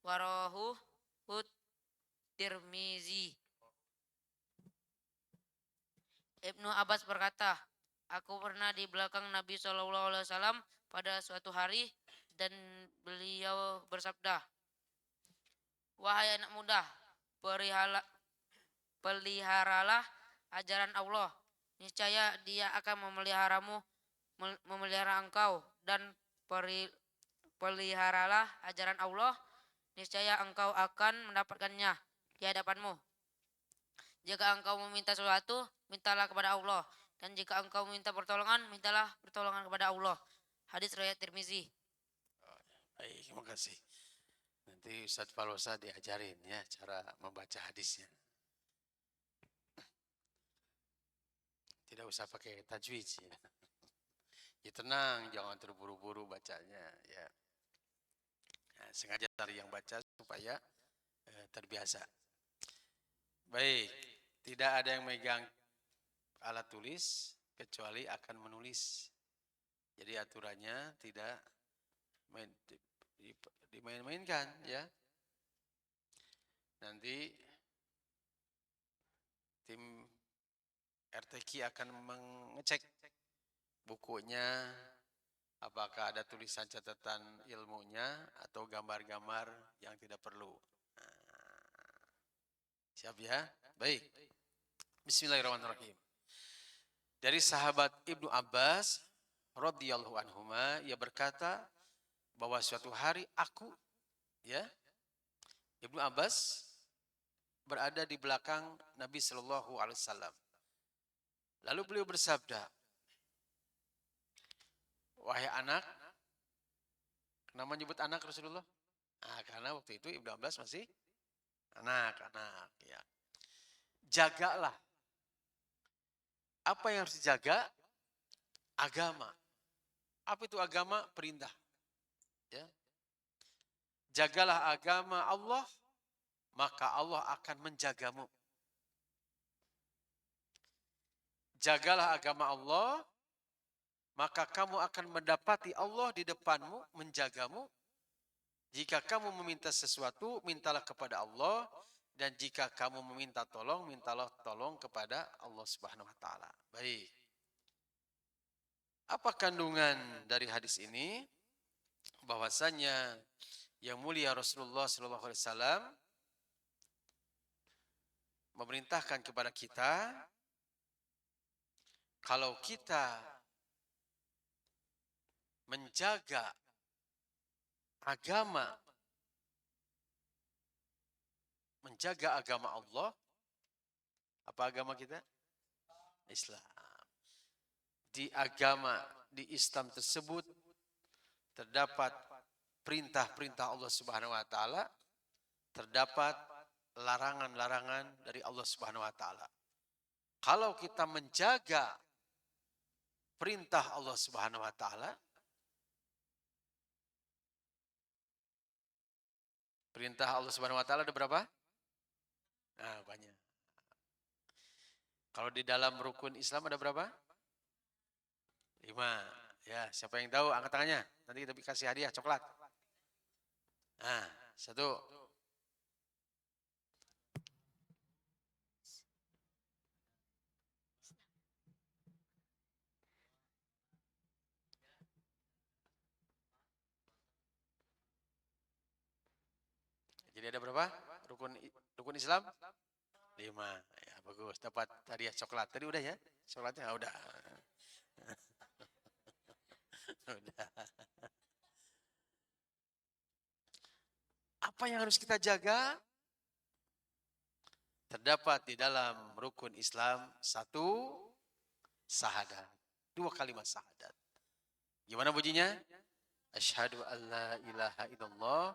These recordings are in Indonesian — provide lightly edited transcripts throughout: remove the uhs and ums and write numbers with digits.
Warahu hut Tirmizi. Ibnu Abbas berkata, aku pernah di belakang Nabi SAW pada suatu hari dan beliau bersabda, wahai anak muda, peliharalah ajaran Allah. Niscaya Dia akan memelihara engkau, dan peliharalah ajaran Allah. Niscaya engkau akan mendapatkannya di hadapanmu. Jika engkau meminta sesuatu, mintalah kepada Allah. Dan jika engkau meminta pertolongan, mintalah pertolongan kepada Allah. Hadis riwayat Tirmizi. Baik, terima kasih. Nanti Ustaz Falosa diajarin ya cara membaca hadisnya. Tidak usah pakai tajwid ya. Ya tenang, jangan terburu-buru bacanya ya. Nah, sengaja dari yang baca supaya terbiasa. Baik, tidak ada yang megang alat tulis kecuali akan menulis. Jadi aturannya tidak dimain-mainkan ya. Nanti tim RTQ akan mengecek bukunya apakah ada tulisan catatan ilmunya atau gambar-gambar yang tidak perlu. Siap ya? Baik. Bismillahirrahmanirrahim. Dari sahabat Ibnu Abbas radhiyallahu anhuma, ia berkata bahwa suatu hari aku, ya, Ibnu Abbas berada di belakang Nabi Shallallahu Alaihi Wasallam. Lalu beliau bersabda, wahai anak, kenapa menyebut anak Rasulullah? Nah, karena waktu itu Ibnu Abbas masih anak-anak. Ya. Jagalah. Apa yang harus dijaga? Agama. Apa itu agama? Perintah. Ya. Jagalah agama Allah, maka Allah akan menjagamu. Jagalah agama Allah, maka kamu akan mendapati Allah di depanmu menjagamu. Jika kamu meminta sesuatu, mintalah kepada Allah. Dan jika kamu meminta tolong, mintalah tolong kepada Allah Subhanahu wa taala. Baik. Apa kandungan dari hadis ini? Bahwasanya yang mulia Rasulullah sallallahu alaihi wasallam memerintahkan kepada kita kalau kita menjaga agama, menjaga agama Allah, apa agama kita? Islam. Di agama, di Islam tersebut terdapat perintah-perintah Allah Subhanahu wa taala, terdapat larangan-larangan dari Allah Subhanahu wa taala. Kalau kita menjaga perintah Allah Subhanahu wa taala, perintah Allah Subhanahu wa taala ada berapa? Nah, banyak. Kalau di dalam rukun Islam ada berapa? 5. Ya, siapa yang tahu angkat tangannya. Nanti kita kasih hadiah coklat. Nah, 1. Jadi ada berapa? Rukun Islam? 5. Ya, bagus. Dapat hadiah coklat. Tadi udah ya? Coklatnya udah. Udah. Apa yang harus kita jaga? Terdapat di dalam rukun Islam 1 syahadat. 2 kalimat syahadat. Gimana bunyinya? Asyhadu an la ilaha illallah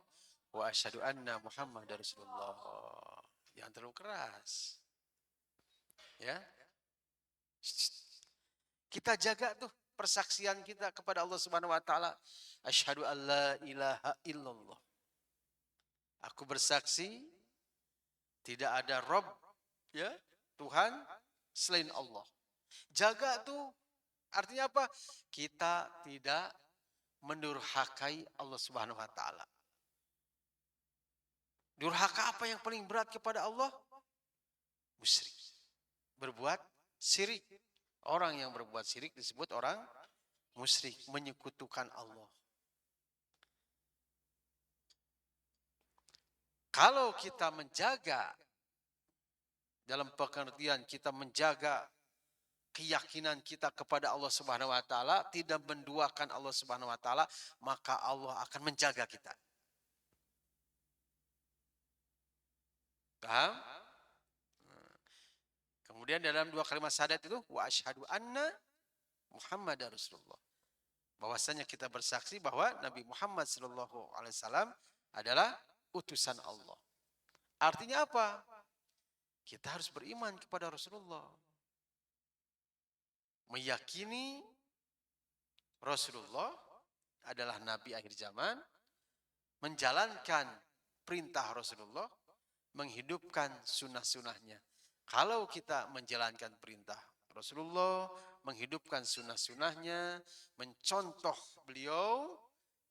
wa asyhadu anna Muhammadar Rasulullah. Jangan terlalu keras. Ya. Kita jaga tuh persaksian kita kepada Allah Subhanahu wa taala. Asyhadu an la ilaha illallah. Aku bersaksi tidak ada Rabb, ya, Tuhan selain Allah. Jaga tuh artinya apa? Kita tidak mendurhakai Allah Subhanahu wa taala. Durhaka apa yang paling berat kepada Allah? Musyrik. Berbuat syirik. Orang yang berbuat syirik disebut orang musyrik, menyekutukan Allah. Kalau kita menjaga, dalam pengertian kita menjaga keyakinan kita kepada Allah Subhanahu wa taala, tidak menduakan Allah Subhanahu wa taala, maka Allah akan menjaga kita. Paham? Kemudian dalam dua kalimat syahadat itu, wa asyhadu anna Muhammadar Rasulullah. Bahwasanya kita bersaksi bahwa Nabi Muhammad sallallahu alaihi wasallam adalah utusan Allah. Artinya apa? Kita harus beriman kepada Rasulullah. Meyakini Rasulullah adalah Nabi akhir zaman, menjalankan perintah Rasulullah, menghidupkan sunnah-sunnahnya. Kalau kita menjalankan perintah Rasulullah, menghidupkan sunnah-sunnahnya, mencontoh beliau,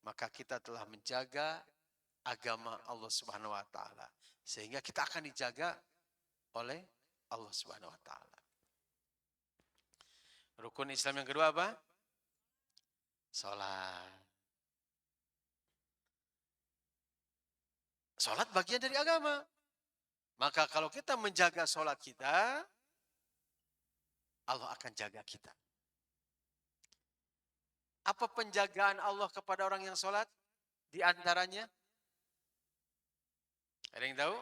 maka kita telah menjaga agama Allah Subhanahu wa taala. Sehingga kita akan dijaga oleh Allah Subhanahu wa taala. Rukun Islam yang kedua apa? Salat. Salat bagian dari agama. Maka kalau kita menjaga salat kita, Allah akan jaga kita. Apa penjagaan Allah kepada orang yang salat? Di antaranya, ada yang tahu?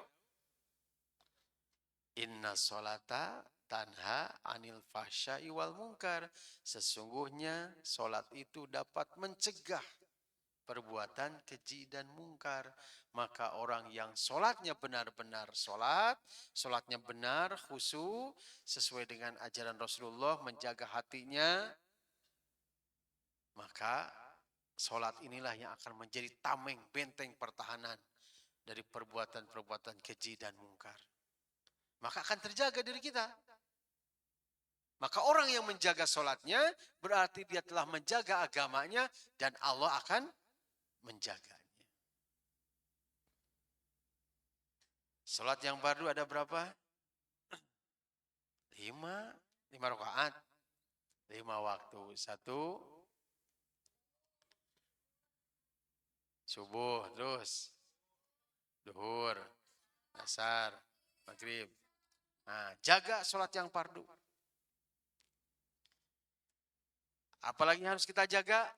Inna sholata tanha anil fahsya'i wal munkar. Sesungguhnya solat itu dapat mencegah perbuatan keji dan mungkar. Maka orang yang solatnya benar-benar solat, solatnya benar, khusyuk, sesuai dengan ajaran Rasulullah, menjaga hatinya, maka solat inilah yang akan menjadi tameng, benteng pertahanan dari perbuatan-perbuatan keji dan mungkar. Maka akan terjaga diri kita. Maka orang yang menjaga solatnya berarti dia telah menjaga agamanya dan Allah akan menjaganya. Solat yang fardu ada berapa? 5 rakaat. 5 waktu. 1 subuh, terus duhur, asar, maghrib. Nah, jaga sholat yang fardu. Apalagi yang harus kita jaga?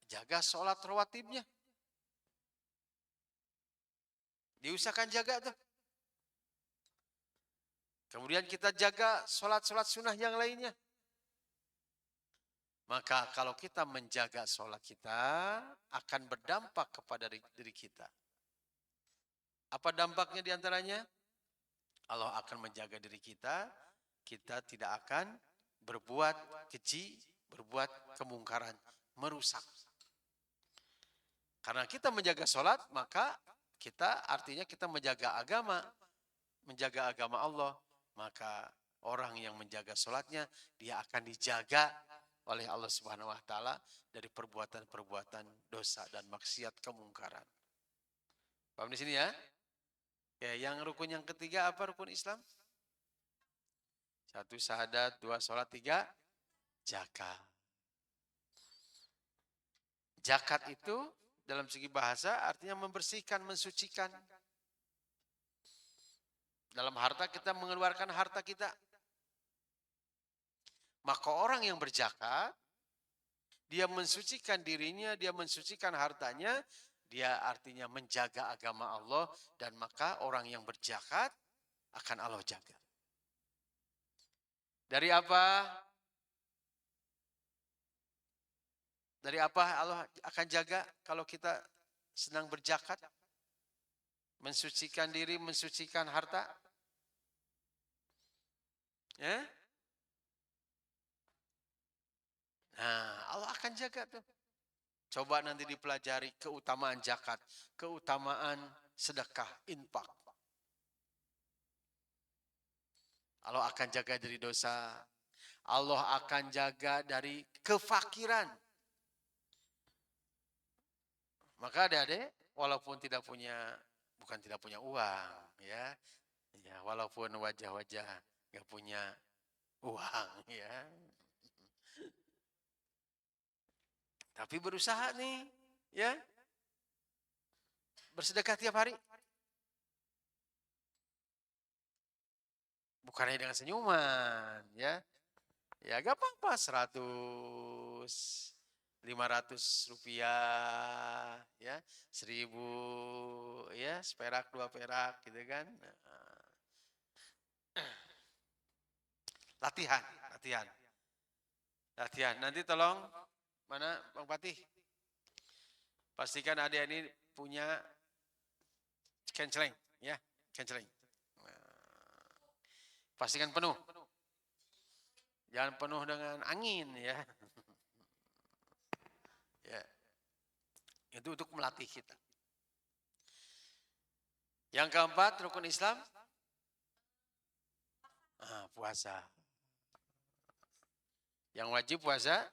Jaga sholat rawatibnya. Diusahakan jaga tuh. Kemudian kita jaga sholat-sholat sunnah yang lainnya. Maka kalau kita menjaga sholat kita, akan berdampak kepada diri kita. Apa dampaknya diantaranya? Allah akan menjaga diri kita, kita tidak akan berbuat keji, berbuat kemungkaran, merusak. Karena kita menjaga sholat, maka kita artinya kita menjaga agama Allah. Maka orang yang menjaga sholatnya, dia akan dijaga oleh Allah Subhanahu wa taala dari perbuatan-perbuatan dosa dan maksiat kemungkaran. Paham di sini ya? Ya, yang rukun yang ketiga apa rukun Islam? 1 syahadat, 2 sholat, 3 zakat. Zakat itu dalam segi bahasa artinya membersihkan, mensucikan. Dalam harta kita mengeluarkan harta kita. Maka orang yang berzakat, dia mensucikan dirinya, dia mensucikan hartanya, dia artinya menjaga agama Allah, dan maka orang yang berzakat akan Allah jaga. Dari apa? Dari apa Allah akan jaga kalau kita sedang berzakat? Mensucikan diri, mensucikan harta. Ya? Nah, Allah akan jaga tuh. Coba nanti dipelajari keutamaan zakat, keutamaan sedekah, infak. Allah akan jaga dari dosa. Allah akan jaga dari kefakiran. Maka adik-adik, walaupun tidak punya bukan tidak punya uang, ya. Ya, walaupun wajah-wajah nggak punya uang, ya. Tapi berusaha nih, ya. Bersedekah tiap hari. Bukannya dengan senyuman, ya. Ya gak apa-apa, 100, 500 rupiah, ya, 1000, ya, seperak, 2 perak, gitu kan. Latihan, latihan, latihan. Nanti tolong, mana Bang Patih? Pastikan adik ini punya canceling, ya, canceling. Pastikan penuh. Jangan penuh dengan angin, ya. Ya. Itu untuk melatih kita. Yang keempat, rukun Islam, puasa. Yang wajib puasa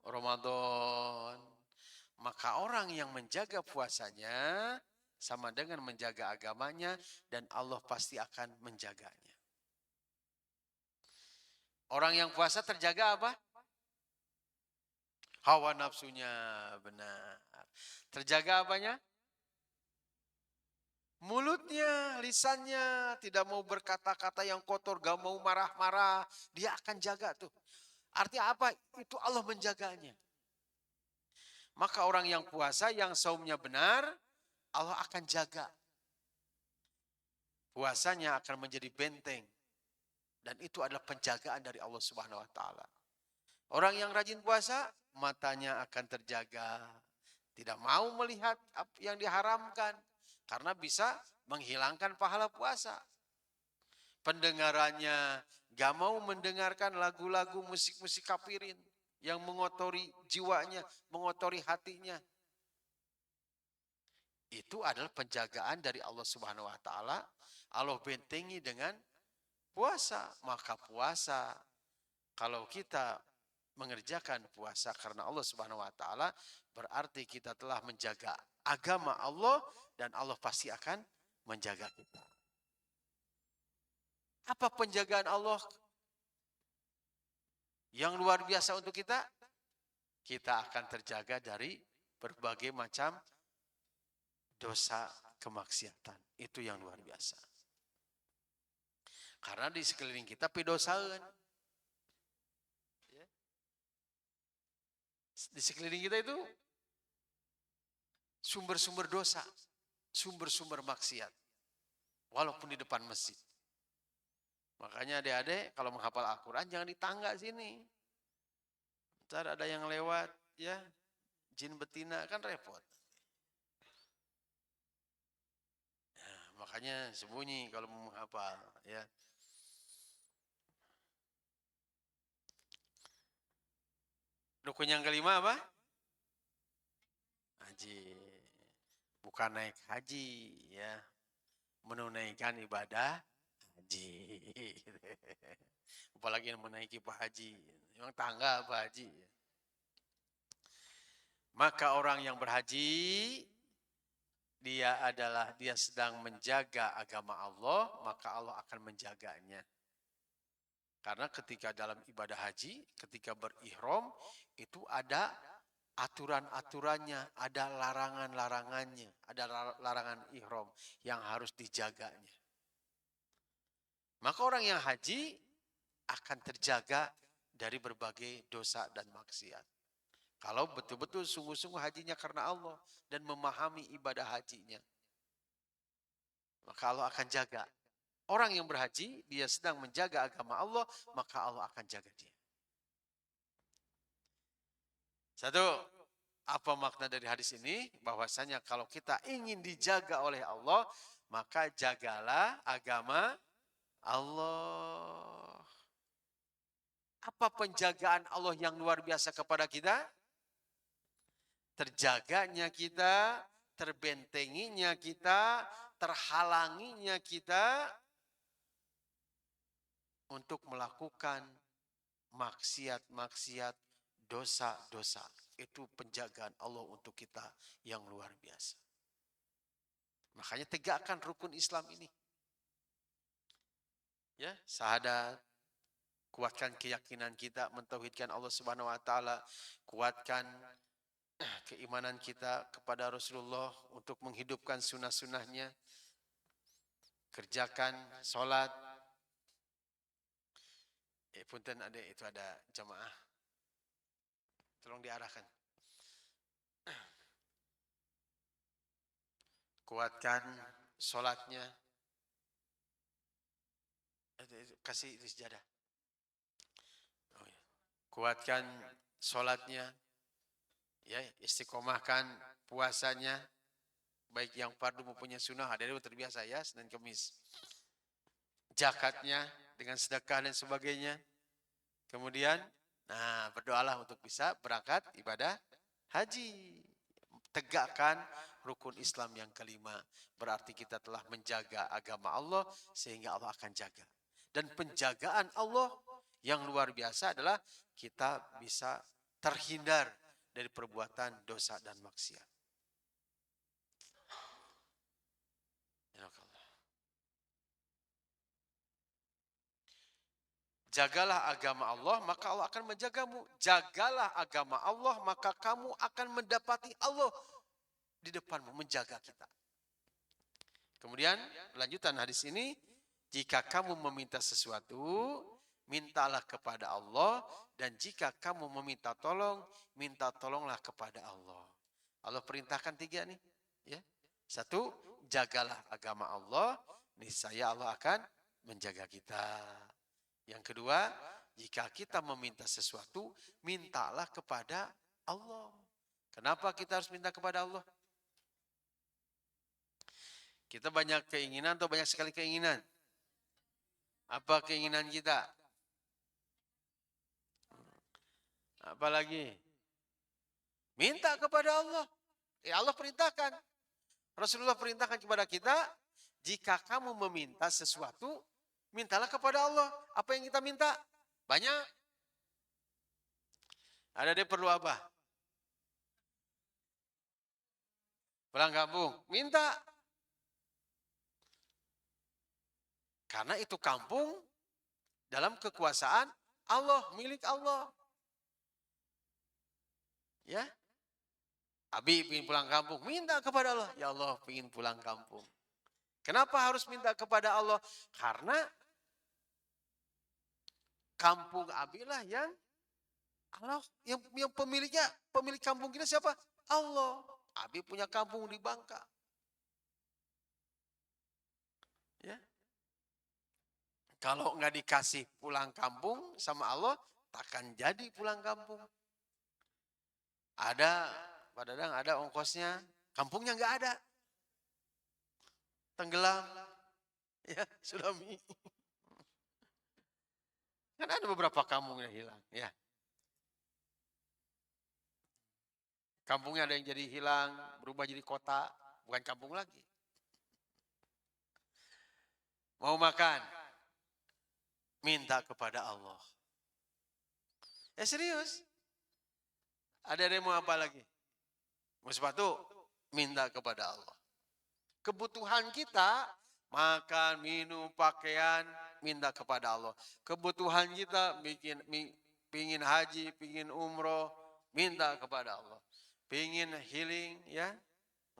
Ramadan. Maka orang yang menjaga puasanya sama dengan menjaga agamanya dan Allah pasti akan menjaganya. Orang yang puasa terjaga apa? Hawa nafsunya, benar. Terjaga apanya? Mulutnya, lisannya, tidak mau berkata-kata yang kotor, gak mau marah-marah. Dia akan jaga tuh. Artinya apa? Itu Allah menjaganya. Maka orang yang puasa, yang saumnya benar, Allah akan jaga. Puasanya akan menjadi benteng. Dan itu adalah penjagaan dari Allah Subhanahu wa taala. Orang yang rajin puasa, matanya akan terjaga. Tidak mau melihat yang diharamkan. Karena bisa menghilangkan pahala puasa. Pendengarannya gak mau mendengarkan lagu-lagu musik-musik kafirin. Yang mengotori jiwanya, mengotori hatinya. Itu adalah penjagaan dari Allah Subhanahu wa taala. Allah bentengi dengan puasa. Maka puasa, kalau kita mengerjakan puasa karena Allah Subhanahu wa taala, berarti kita telah menjaga agama Allah dan Allah pasti akan menjaga kita. Apa penjagaan Allah yang luar biasa untuk kita? Kita akan terjaga dari berbagai macam dosa kemaksiatan. Itu yang luar biasa. Karena di sekeliling kita pedosaan. Di sekeliling kita itu sumber-sumber dosa, sumber-sumber maksiat. Walaupun di depan masjid. Makanya adik-adik kalau menghafal Al-Quran jangan di tangga sini. Ntar ada yang lewat, ya, jin betina kan repot. Nah, makanya sembunyi kalau mau menghafal, ya. Rukun yang kelima apa? Haji. Bukan naik haji, ya. Menunaikan ibadah haji. Apalagi yang menaiki Pak Haji. Memang tangga Pak Haji. Maka orang yang berhaji, dia sedang menjaga agama Allah, maka Allah akan menjaganya. Karena ketika dalam ibadah haji, ketika berihram, itu ada aturan-aturannya, ada larangan-larangannya, ada larangan ihram yang harus dijaganya. Maka orang yang haji akan terjaga dari berbagai dosa dan maksiat. Kalau betul-betul sungguh-sungguh hajinya karena Allah dan memahami ibadah hajinya. Maka Allah akan jaga. Orang yang berhaji, dia sedang menjaga agama Allah, maka Allah akan jaga dia. Satu, apa makna dari hadis ini? Bahwasanya kalau kita ingin dijaga oleh Allah, maka jagalah agama Allah. Apa penjagaan Allah yang luar biasa kepada kita? Terjaganya kita, terbentenginya kita, terhalanginya kita untuk melakukan maksiat-maksiat, dosa-dosa. Itu penjagaan Allah untuk kita yang luar biasa. Makanya tegakkan rukun Islam ini. Ya, syahadat, kuatkan keyakinan kita mentauhidkan Allah Subhanahu wa taala, kuatkan keimanan kita kepada Rasulullah untuk menghidupkan sunnah-sunnahnya, kerjakan sholat. Punten adek, itu ada jamaah. Tolong diarahkan. Kuatkan sholatnya. Kasih sejadah. Oh, ya. Kuatkan sholatnya. Ya, istiqomahkan puasanya. Baik yang fardu maupun yang sunnah. Ada yang terbiasa ya, Senin Kamis. Zakatnya dengan sedekah dan sebagainya. Kemudian, berdoalah untuk bisa berangkat ibadah haji. Tegakkan rukun Islam yang kelima. Berarti kita telah menjaga agama Allah sehingga Allah akan jaga. Dan penjagaan Allah yang luar biasa adalah kita bisa terhindar dari perbuatan dosa dan maksiat. Jagalah agama Allah, maka Allah akan menjagamu. Jagalah agama Allah, maka kamu akan mendapati Allah di depanmu menjaga kita. Kemudian lanjutan hadis ini, jika kamu meminta sesuatu, mintalah kepada Allah, dan jika kamu meminta tolong, minta tolonglah kepada Allah. Allah perintahkan 3 nih, ya. 1, jagalah agama Allah, niscaya Allah akan menjaga kita. Yang kedua, jika kita meminta sesuatu, mintalah kepada Allah. Kenapa kita harus minta kepada Allah? Kita banyak keinginan atau banyak sekali keinginan? Apa keinginan kita? Apalagi? Minta kepada Allah. Allah perintahkan. Rasulullah perintahkan kepada kita, jika kamu meminta sesuatu, mintalah kepada Allah. Apa yang kita minta? Banyak. Ada dia perlu apa? Pulang kampung. Minta. Karena itu kampung dalam kekuasaan Allah, milik Allah. Ya. Abi ingin pulang kampung, minta kepada Allah. Ya Allah, ingin pulang kampung. Kenapa harus minta kepada Allah? Karena kampung Abi lah yang Allah, yang pemiliknya, pemilik kampung kita siapa? Allah. Abi punya kampung di Bangka. Ya. Kalau nggak dikasih pulang kampung sama Allah, takkan jadi pulang kampung. Ada, Pak Dadang, ada ongkosnya, kampungnya nggak ada. Tenggelam, ya, tsunami. Kan ada beberapa kampung yang hilang, ya. Kampungnya ada yang jadi hilang, berubah jadi kota, bukan kampung lagi. Mau makan, minta kepada Allah. Ya serius. Ada yang mau apa lagi? Mau sepatu, minta kepada Allah. Kebutuhan kita, makan, minum, pakaian, minta kepada Allah. Kebutuhan kita, pingin haji, pingin umroh, minta kepada Allah. Pingin healing, ya,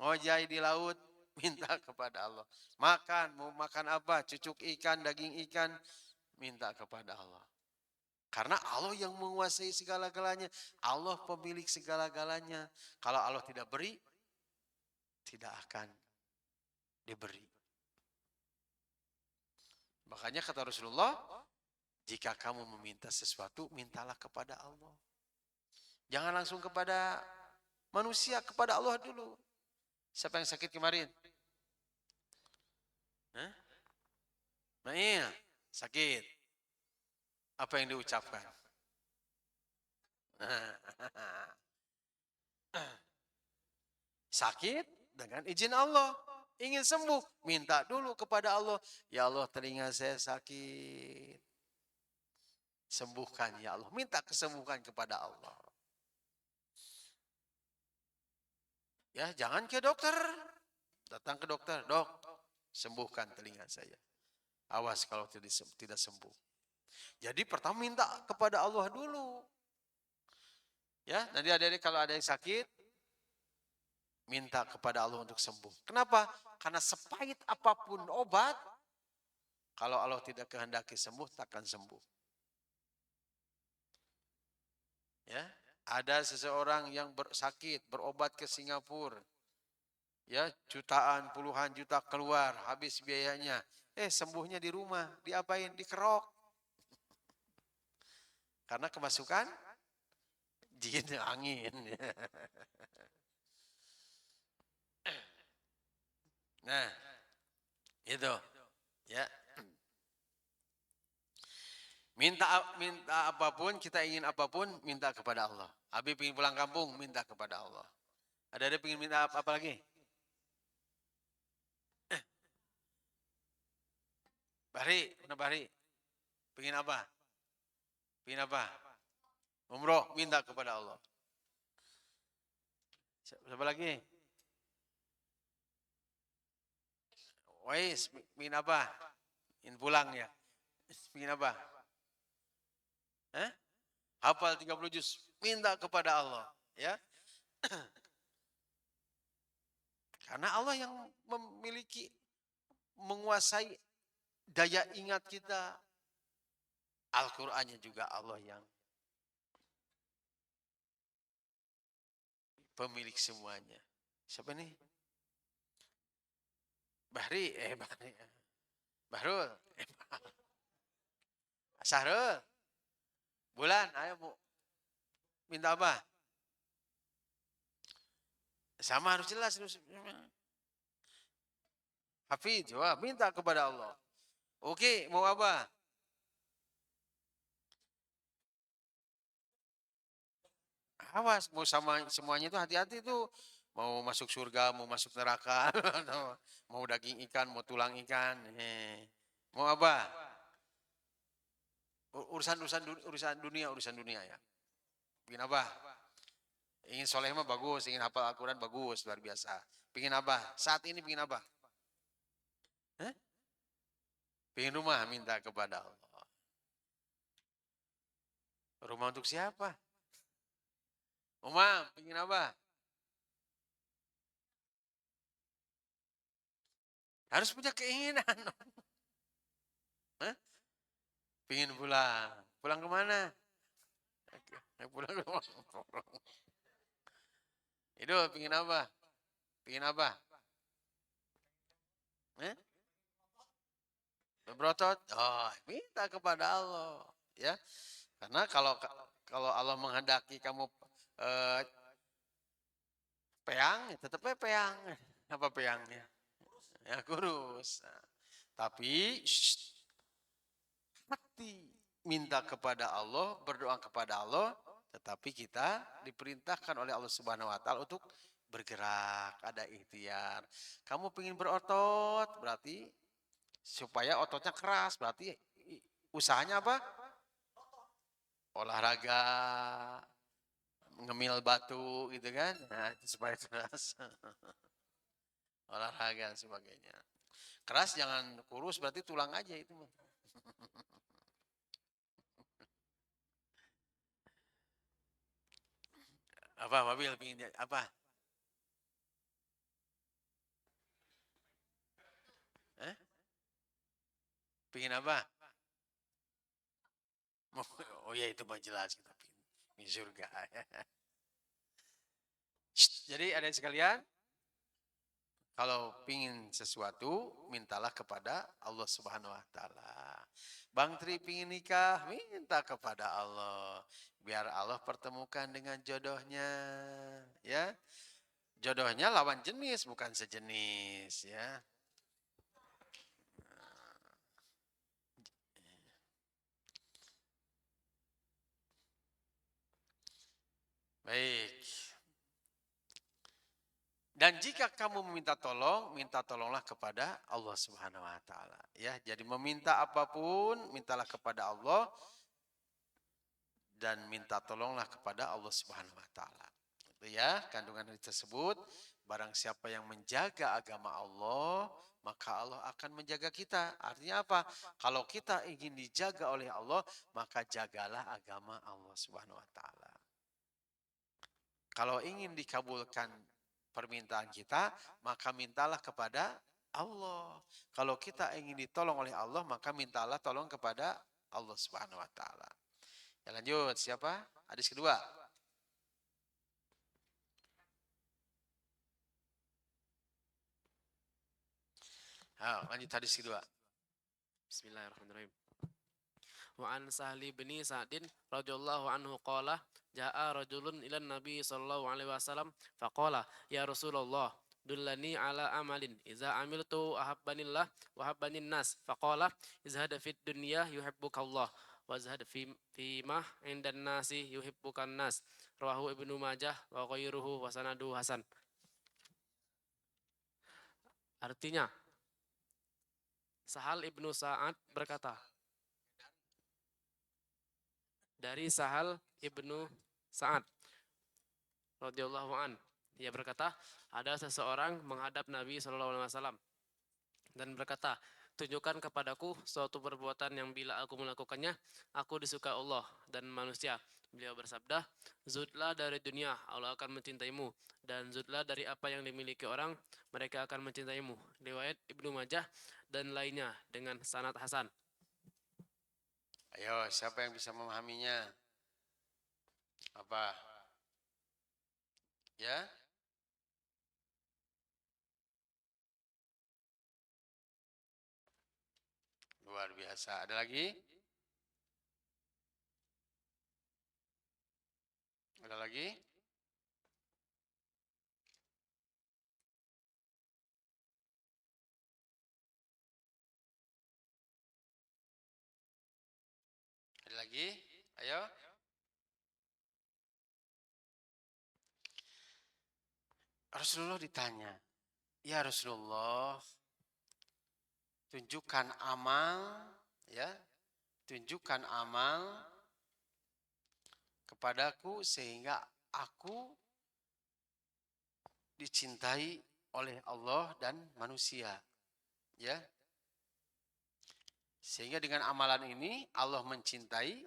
ngojai di laut, minta kepada Allah. Makan, mau makan apa? Cucuk ikan, daging ikan, minta kepada Allah. Karena Allah yang menguasai segala-galanya. Allah pemilik segala-galanya. Kalau Allah tidak beri, tidak akan diberi. Makanya kata Rasulullah, jika kamu meminta sesuatu, mintalah kepada Allah. Jangan langsung kepada manusia, kepada Allah dulu. Siapa yang sakit kemarin? Nah iya, sakit. Apa yang diucapkan? Sakit dengan izin Allah. Ingin sembuh, minta dulu kepada Allah. Ya Allah, telinga saya sakit. Sembuhkan ya Allah. Minta kesembuhan kepada Allah. Ya, jangan ke dokter. Datang ke dokter, dok, sembuhkan telinga saya. Awas kalau tidak sembuh. Jadi pertama minta kepada Allah dulu. Ya, nanti adik-adik kalau ada yang sakit, minta kepada Allah untuk sembuh. Kenapa? Karena sepahit apapun obat, kalau Allah tidak kehendaki sembuh, takkan sembuh. Ya, ada seseorang yang sakit, berobat ke Singapura. Ya, jutaan, puluhan juta keluar, habis biayanya. Sembuhnya di rumah, diapain? Dikerok. Karena kemasukan jin angin. Nah, itu. Ya. Minta apapun, kita ingin apapun, minta kepada Allah. Habib ingin pulang kampung, minta kepada Allah. Ada ingin minta apa lagi? Bahri, mana Bahri? Pengen apa? Pengen apa? Umroh, minta kepada Allah. Siapa lagi? Wais, pengen apa? Ingin pulang ya? Pengen apa? Hafal 30 juz, minta kepada Allah. Ya, karena Allah yang memiliki, menguasai daya ingat kita. Al-Qur'annya juga Allah yang pemilik semuanya. Siapa nih? Bahri, Bahri. Bahrul, Sahrul. Bulan, ayo Bu. Minta apa? Sama harus jelas. Hafidz, wah, minta kepada Allah. Oke, mau apa? Awas, mau sama semuanya itu hati-hati tuh. Mau masuk surga, mau masuk neraka, mau daging ikan, mau tulang ikan. Mau apa? Urusan dunia ya. Bikin apa? Ingin soleh mah bagus, ingin hafal Al-Quran bagus, luar biasa. Pingin apa? Saat ini pingin apa? Pingin rumah, minta kepada Allah. Rumah untuk siapa? Umam, pingin apa? Harus punya keinginan. Pingin pulang. Pulang kemana? Pulang ke rumah. Itu pingin apa? Pingin apa? Berotot. Oh, minta kepada Allah. Ya, karena kalau Allah menghendaki kamu peang, tetapnya peang. Apa peangnya? Ya kurus. Nah, tapi hati minta kepada Allah, berdoa kepada Allah, tetapi kita diperintahkan oleh Allah Subhanahu wa taala untuk bergerak, ada ikhtiar. Kamu ingin berotot, berarti supaya ototnya keras, berarti usahanya apa? Olahraga, ngemil batu gitu kan. Nah, itu supaya keras. Olahraga dan sebagainya. Keras jangan kurus, berarti tulang aja itu. Apa mobil pingin apa? Pingin apa? Oh ya itu mah jelas kita pingin surga. Jadi ada sekalian, kalau pingin sesuatu, mintalah kepada Allah Subhanahu wa taala. Bang Tri pingin nikah, minta kepada Allah. Biar Allah pertemukan dengan jodohnya, ya. Jodohnya lawan jenis, bukan sejenis, ya. Baik. Dan jika kamu meminta tolong, minta tolonglah kepada Allah Subhanahu wa taala, ya. Jadi meminta apapun, mintalah kepada Allah dan minta tolonglah kepada Allah Subhanahu wa taala. Itu ya, kandungan hadis tersebut. Barang siapa yang menjaga agama Allah, maka Allah akan menjaga kita. Artinya apa? Kalau kita ingin dijaga oleh Allah, maka jagalah agama Allah Subhanahu wa taala. Kalau ingin dikabulkan permintaan kita, maka mintalah kepada Allah. Kalau kita ingin ditolong oleh Allah, maka mintalah tolong kepada Allah Subhanahu wa taala. Ya, lanjut, siapa? Hadis kedua. Lanjut hadis kedua. Bismillahirrahmanirrahim. Wa an Sahli bin Sa'din radhiyallahu anhu qala jaa rajulun ila Nabi sallallahu alaihi wasallam faqala ya Rasulullah dullani ala amalin iza amiltu ahabbanillah wa habbanin nas faqala izhad fid dunya yuhibbukallah wa zahad fi ma indan nasi yuhibbukan nas rawahu Ibnu Majah wa ghairuhu wa sanadu hasan. Artinya Sahal ibnu Sa'ad berkata, dari Sahal ibnu Sa'ad radhiyallahu an, dia berkata, ada seseorang menghadap Nabi Shallallahu alaihi wasallam dan berkata, tunjukkan kepadaku suatu perbuatan yang bila aku melakukannya, aku disukai Allah dan manusia. Beliau bersabda, zudlah dari dunia, Allah akan mencintaimu, dan zudlah dari apa yang dimiliki orang, mereka akan mencintaimu. Riwayat Ibnu Majah dan lainnya dengan sanad hasan. Ayo, siapa yang bisa memahaminya? Apa? Ya? Luar biasa. Ada lagi? Ada lagi? Ada lagi? Ayo. Rasulullah ditanya, ya Rasulullah, tunjukkan amal, ya, tunjukkan amal kepadaku sehingga aku dicintai oleh Allah dan manusia, ya. Sehingga dengan amalan ini Allah mencintai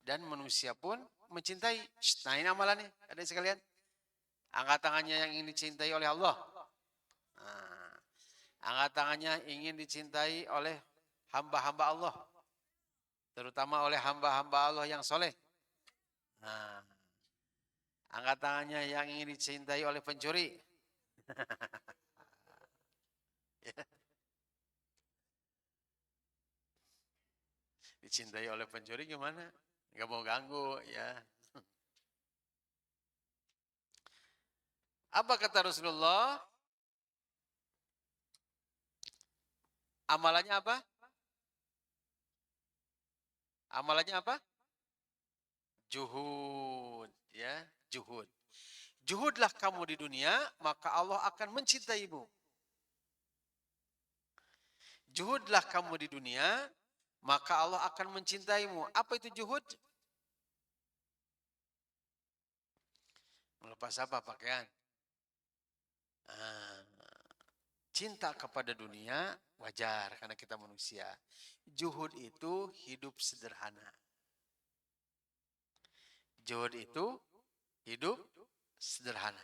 dan manusia pun mencintai. Nah, ini amalannya, ada sekalian. Angkat tangannya yang ingin dicintai oleh Allah. Nah, angkat tangannya ingin dicintai oleh hamba-hamba Allah. Terutama oleh hamba-hamba Allah yang soleh. Nah, angkat tangannya yang ingin dicintai oleh pencuri. Ya. Dicintai oleh pencuri gimana? Gak mau ganggu, ya. Apa kata Rasulullah? Amalannya apa? Amalannya apa? Juhud, ya, juhud. Juhudlah kamu di dunia, maka Allah akan mencintaimu. Juhudlah kamu di dunia, maka Allah akan mencintaimu. Apa itu juhud? Melepas apa pakaian? Cinta kepada dunia wajar karena kita manusia. Juhud itu hidup sederhana. Juhud itu hidup sederhana.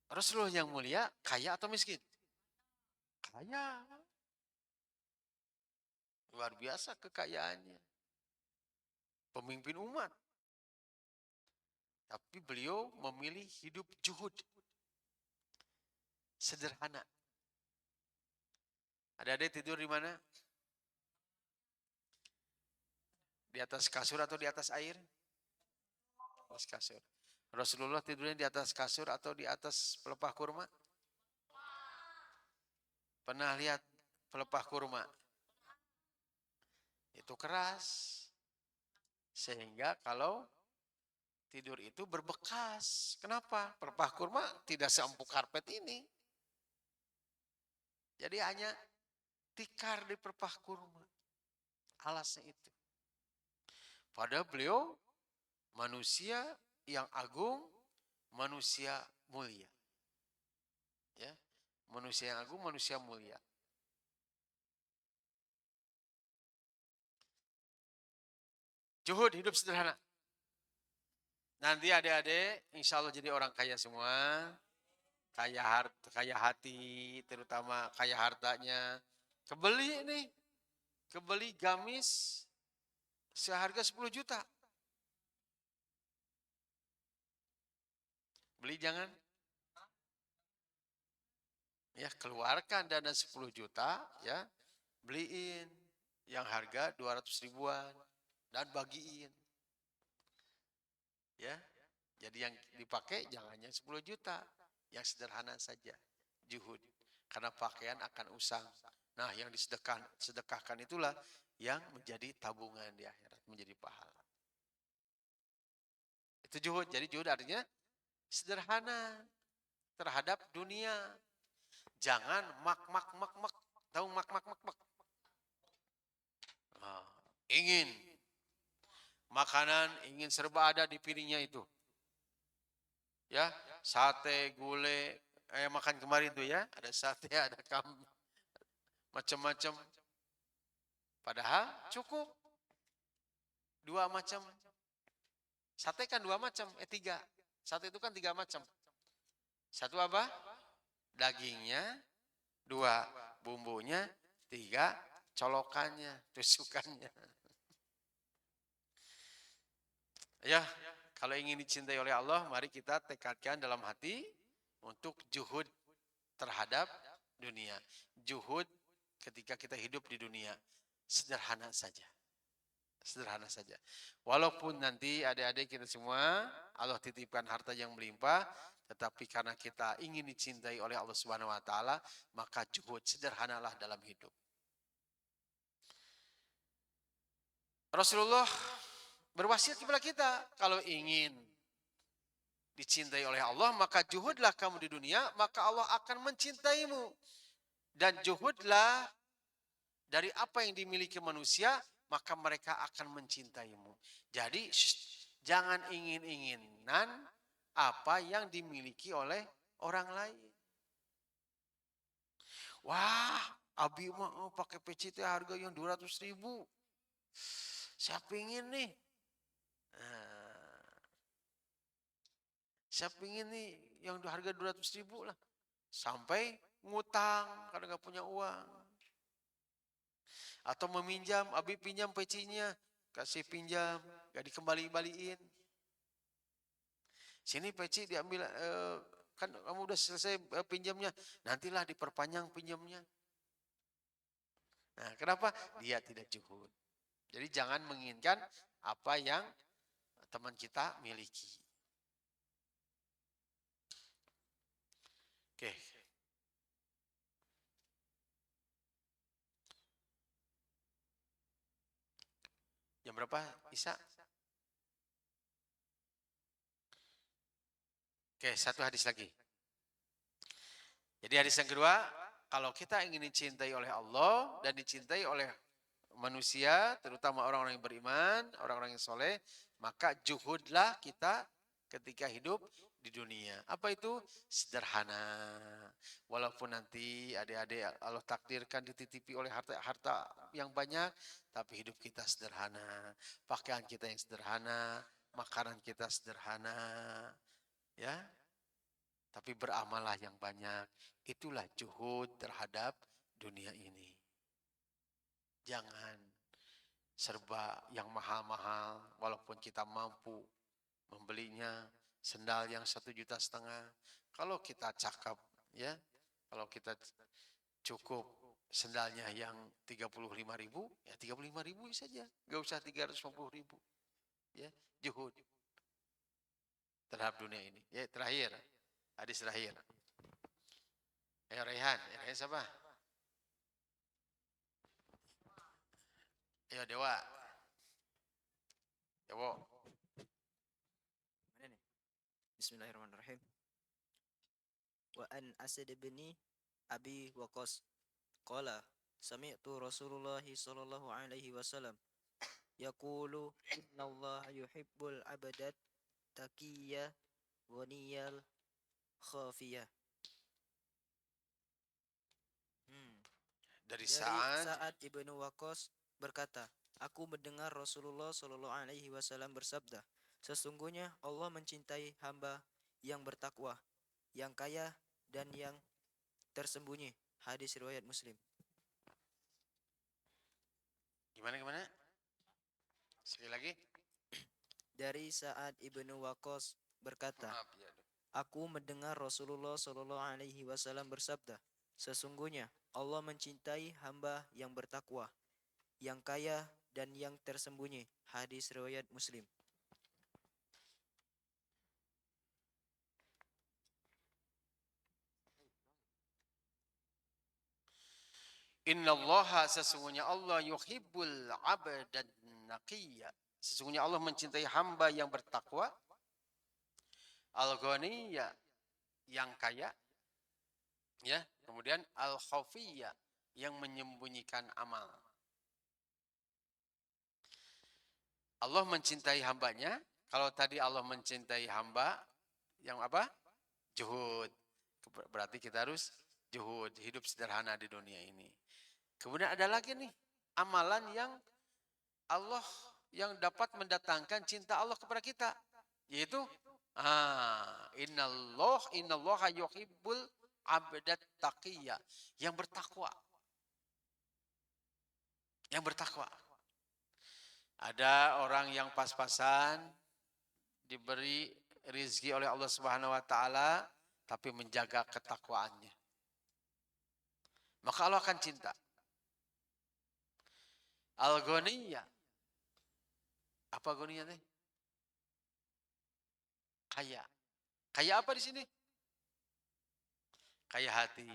Rasulullah yang mulia kaya atau miskin? Kaya. Luar biasa kekayaannya. Pemimpin umat. Tapi beliau memilih hidup juhud. Sederhana. Adik-adik tidur di mana? Di atas kasur atau di atas air? Di atas kasur. Rasulullah tidurnya di atas kasur atau di atas pelepah kurma? Pernah lihat pelepah kurma? Itu keras. Sehingga kalau tidur itu berbekas. Kenapa? Pelepah kurma tidak seempuk karpet ini. Jadi hanya tikar di pelepah kurma. Alasnya itu. Padahal beliau manusia yang agung, manusia mulia. Ya, manusia yang agung, manusia mulia. Juhud hidup sederhana. Nanti adik-adik insya Allah jadi orang kaya semua. Kaya harta, kaya hati, terutama kaya hartanya. Kebeli nih, kebeli gamis seharga 10 juta. Beli jangan. Ya, keluarkan dana 10 juta, ya, beliin yang harga 200 ribuan dan bagiin. Ya, jadi yang dipakai jangan yang 10 juta, yang sederhana saja. Juhud, karena pakaian akan usang. Nah, yang sedekahkan itulah yang menjadi tabungan di akhirat, menjadi pahala. Itu juhud. Jadi juhud artinya sederhana terhadap dunia. Jangan mak. Tahu mak. Nah, ingin makanan, ingin serba ada di piringnya itu. Ya, sate, gulai, makan kemarin tuh ya, ada sate, ada macam-macam. Padahal cukup 2 macam. Sate kan 2 macam, 3. Sate itu kan 3 macam. 1 apa? Dagingnya, 2 bumbunya, 3 colokannya, tusukannya. Ya, kalau ingin dicintai oleh Allah, mari kita tekadkan dalam hati untuk juhud terhadap dunia. Juhud ketika kita hidup di dunia. Sederhana saja. Sederhana saja. Walaupun nanti adik-adik kita semua, Allah titipkan harta yang melimpah, tetapi karena kita ingin dicintai oleh Allah Subhanahu wa taala, maka juhud sederhanalah dalam hidup. Rasulullah berwasiat kepada kita, kalau ingin dicintai oleh Allah, maka juhudlah kamu di dunia, maka Allah akan mencintaimu. Dan juhudlah dari apa yang dimiliki manusia, maka mereka akan mencintaimu. Jadi jangan ingin-inginan apa yang dimiliki oleh orang lain. Wah, abi mah pakai peci teh harga yang 200 ribu. Saya pingin nih. Saya pingin nih yang harga 200 ribu lah. Sampai ngutang karena gak punya uang. Atau meminjam, abi pinjam pecinya. Kasih pinjam, gak dikembali-baliin. Sini peci diambil, kan kamu udah selesai pinjamnya. Nantilah diperpanjang pinjamnya. Nah, kenapa? Dia tidak juhud. Jadi jangan menginginkan apa yang teman kita miliki. Oke. Jam berapa, Isa? Oke, 1 hadis lagi. Jadi hadis yang kedua, kalau kita ingin dicintai oleh Allah dan dicintai oleh manusia, terutama orang-orang yang beriman, orang-orang yang soleh, maka juhudlah kita ketika hidup di dunia. Apa itu? Sederhana. Walaupun nanti adik-adik Allah takdirkan dititipi oleh harta yang banyak, tapi hidup kita sederhana. Pakaian kita yang sederhana, makanan kita sederhana. Ya, tapi beramallah yang banyak. Itulah juhud terhadap dunia ini. Jangan serba yang mahal-mahal, walaupun kita mampu membelinya. Sendal yang 1,5 juta. Kalau kita cakap, ya, kalau kita cukup sendalnya yang 35 ribu, ya 35 ribu saja. Gak usah 350 ribu. Ya, juhud terhadap dunia ini. Ya, terakhir. Hadis terakhir. Rehan siapa? Ayo Dewa. Mana nih? Bismillahirrahmanirrahim. Wa an Asad bin Abi Waqqas qala sami'tu Rasulullah sallallahu alaihi wasallam yaqulu innallaha yuhibbul abadat taqiyya ghaniyal khafiyah. Dari Dari Sa'ad. Sa'ad ibnu Waqqas berkata, aku mendengar Rasulullah Shallallahu Alaihi Wasallam bersabda, sesungguhnya Allah mencintai hamba yang bertakwa, yang kaya dan yang tersembunyi. Hadis riwayat Muslim. Gimana? Sekali lagi. Dari Sa'ad ibnu Waqqas berkata, Maaf ya. aku mendengar Rasulullah Shallallahu Alaihi Wasallam bersabda, sesungguhnya Allah mencintai hamba yang bertakwa, yang kaya dan yang tersembunyi. Hadis riwayat Muslim. Innallaha, sesungguhnya Allah, yuhibbul abdan naqiyya. Sesungguhnya Allah mencintai hamba yang bertakwa, al-ghaniyya, yang kaya, ya. Kemudian al-khafiyya, yang menyembunyikan amal. Allah mencintai hambanya. Kalau tadi Allah mencintai hamba yang apa? Juhud. Berarti kita harus juhud, hidup sederhana di dunia ini. Kemudian ada lagi nih, amalan yang Allah yang dapat mendatangkan cinta Allah kepada kita, yaitu innallaha yuhibbul abdat taqiyya, yang bertakwa. Yang bertakwa. Ada orang yang pas-pasan diberi rizki oleh Allah Subhanahu wa taala tapi menjaga ketakwaannya. Maka Allah akan cinta. Al-ghaniyya. Apa ghaniyya teh? Kaya. Kaya apa di sini? Kaya hati.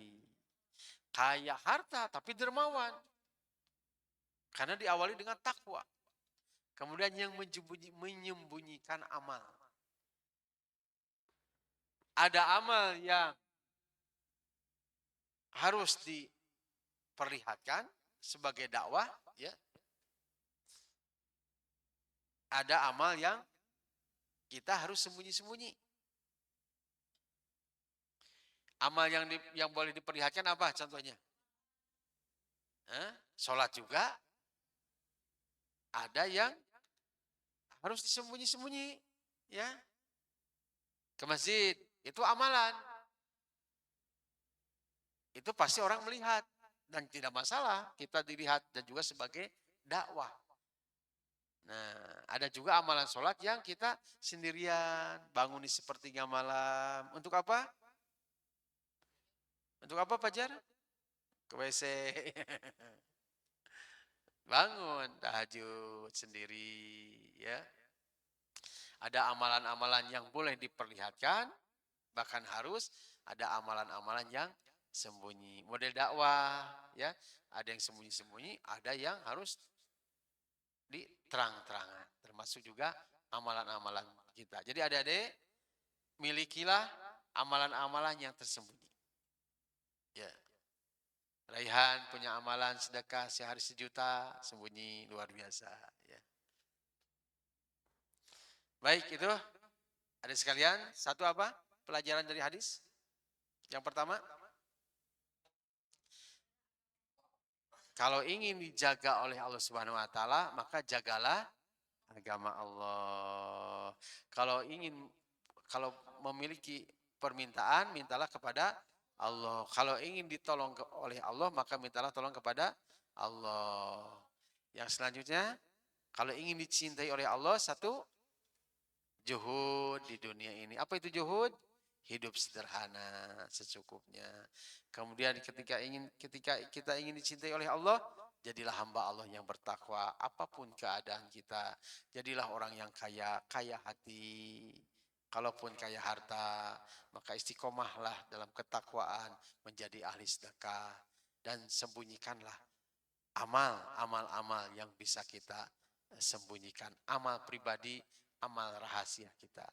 Kaya harta tapi dermawan. Karena diawali dengan takwa. Kemudian yang menyembunyikan amal. Ada amal yang harus diperlihatkan sebagai dakwah, ya. Ada amal yang kita harus sembunyi-sembunyi. Amal yang boleh diperlihatkan apa contohnya? Sholat juga. Ada yang harus disembunyi-sembunyi, ya. Ke masjid, itu amalan. Itu pasti orang melihat dan tidak masalah kita dilihat dan juga sebagai dakwah. Nah, ada juga amalan sholat yang kita sendirian, bangun di sepertiga malam. Untuk apa? Untuk apa, Fajar? Ke WC. Bangun tahajud sendiri, ya. Ada amalan-amalan yang boleh diperlihatkan, bahkan harus ada amalan-amalan yang sembunyi. Model dakwah, ya. Ada yang sembunyi-sembunyi, ada yang harus diterang-terangan. Termasuk juga amalan-amalan kita. Jadi adik-adik, milikilah amalan-amalan yang tersembunyi. Ya. Raihan punya amalan sedekah sehari 1.000.000, sembunyi luar biasa. Ya. Baik, itu adik sekalian, satu apa? Pelajaran dari hadis. Yang pertama, kalau ingin dijaga oleh Allah Subhanahu wa taala, maka jagalah agama Allah. Kalau memiliki permintaan, mintalah kepada Allah. Kalau ingin ditolong oleh Allah, maka mintalah tolong kepada Allah. Yang selanjutnya, kalau ingin dicintai oleh Allah, satu, juhud di dunia ini. Apa itu juhud? Hidup sederhana, secukupnya. Kemudian ketika kita ingin dicintai oleh Allah, jadilah hamba Allah yang bertakwa apapun keadaan kita. Jadilah orang yang kaya hati. Kalaupun kaya harta, maka istiqomahlah dalam ketakwaan, menjadi ahli sedekah, dan sembunyikanlah amal-amal yang bisa kita sembunyikan. Amal pribadi, amal rahasia kita.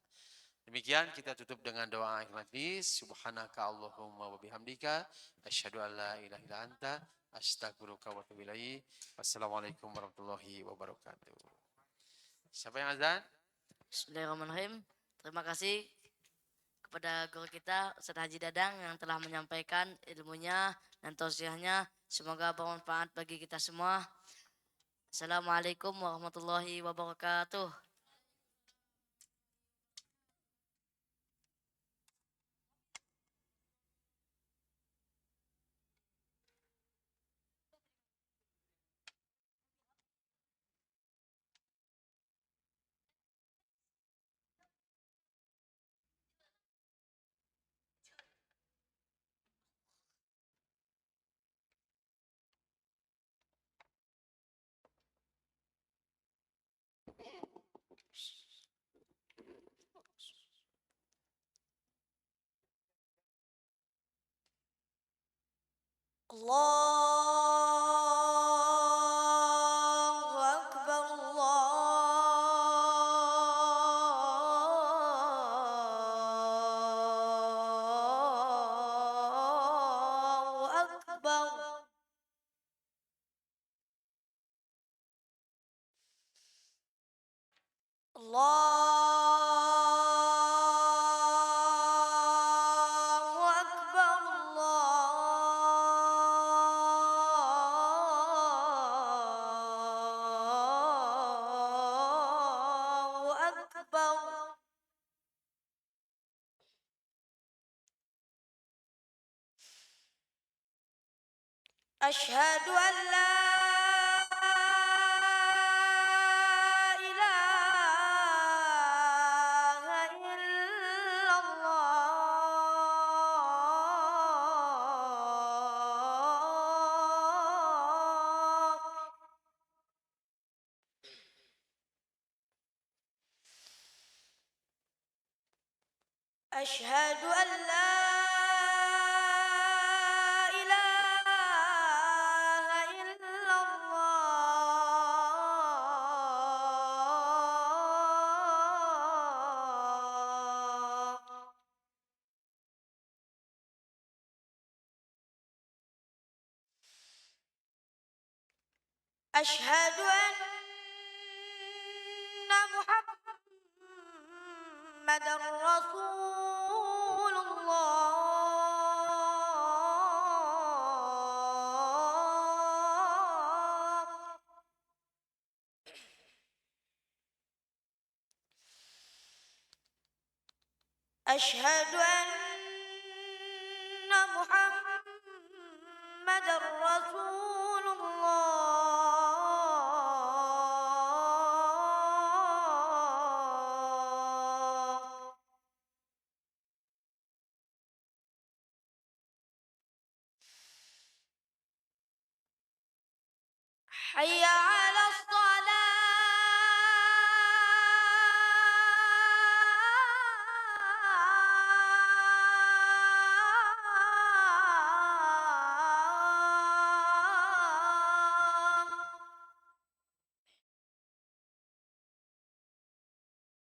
Demikian kita tutup dengan doa akhir majlis. Subhanaka Allahumma wa bihamdika asyhadu an la ilaha illa anta astaghfiruka wa atubu ilaik. Wassalamualaikum warahmatullahi wabarakatuh. Siapa yang azan? Bismillahirrahmanirrahim. Terima kasih kepada guru kita Ustaz Haji Dadang yang telah menyampaikan ilmunya dan tausiahnya. Semoga bermanfaat bagi kita semua. Assalamualaikum warahmatullahi wabarakatuh. Allahu Akbar, Allahu Akbar. Allahu Akbar, Allahu Akbar. أشهد أن لا إله إلا الله. أشهد أن لا إله إلا الله. أشهد أن محمد رسول الله. أشهد أن محمد رسول الله. حي على